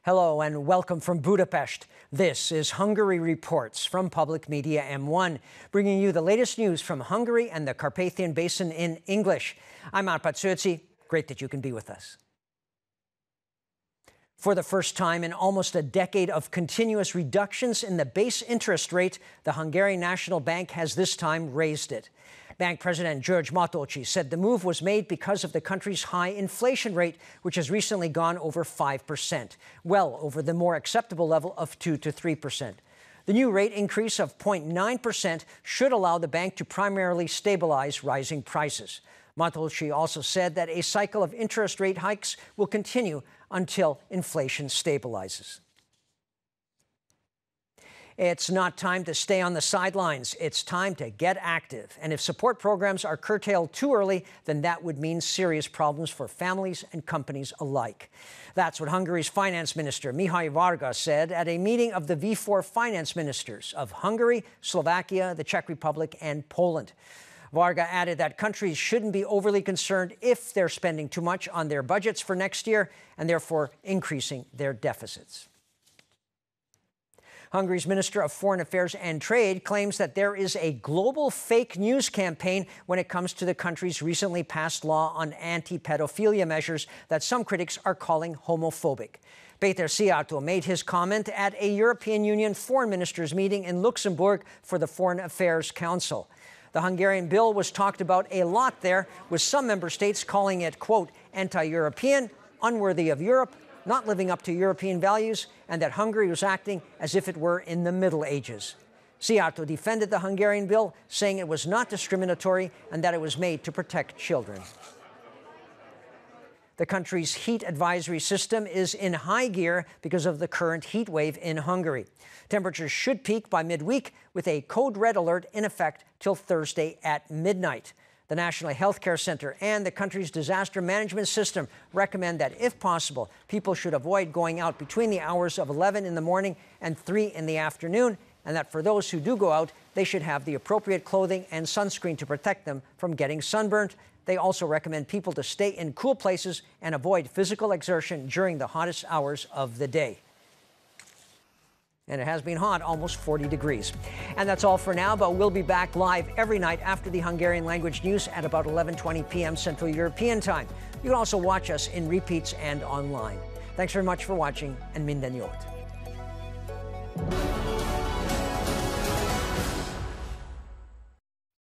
Hello and welcome from Budapest. This is Hungary Reports from Public Media M1, bringing you the latest news from Hungary and the Carpathian Basin in English. I'm Árpád Szőci. Great that you can be with us. For the first time in almost a decade of continuous reductions in the base interest rate, the Hungarian National Bank has this time raised it. Bank President György Matolcsy said the move was made because of the country's high inflation rate, which has recently gone over 5%, well over the more acceptable level of 2 to 3%. The new rate increase of 0.9% should allow the bank to primarily stabilize rising prices. Matolcsy also said that a cycle of interest rate hikes will continue until inflation stabilizes. It's not time to stay on the sidelines. It's time to get active. And if support programs are curtailed too early, then that would mean serious problems for families and companies alike. That's what Hungary's finance minister, Mihály Varga, said at a meeting of the V4 finance ministers of Hungary, Slovakia, the Czech Republic, and Poland. Varga added that countries shouldn't be overly concerned if they're spending too much on their budgets for next year and therefore increasing their deficits. Hungary's Minister of Foreign Affairs and Trade claims that there is a global fake news campaign when it comes to the country's recently passed law on anti-pedophilia measures that some critics are calling homophobic. Péter Szijjártó made his comment at a European Union foreign ministers meeting in Luxembourg for the Foreign Affairs Council. The Hungarian bill was talked about a lot there, with some member states calling it, quote, anti-European, unworthy of Europe, not living up to European values, and that Hungary was acting as if it were in the Middle Ages. Szijjártó defended the Hungarian bill, saying it was not discriminatory and that it was made to protect children. The country's heat advisory system is in high gear because of the current heat wave in Hungary. Temperatures should peak by midweek, with a code red alert in effect till Thursday at midnight. The National Healthcare Center and the country's disaster management system recommend that, if possible, people should avoid going out between the hours of 11 in the morning and 3 in the afternoon, and that for those who do go out, they should have the appropriate clothing and sunscreen to protect them from getting sunburned. They also recommend people to stay in cool places and avoid physical exertion during the hottest hours of the day. And it has been hot, almost 40 degrees. And that's all for now, but we'll be back live every night after the Hungarian language news at about 11:20 p.m. Central European Time. You can also watch us in repeats and online. Thanks very much for watching, and minden jót.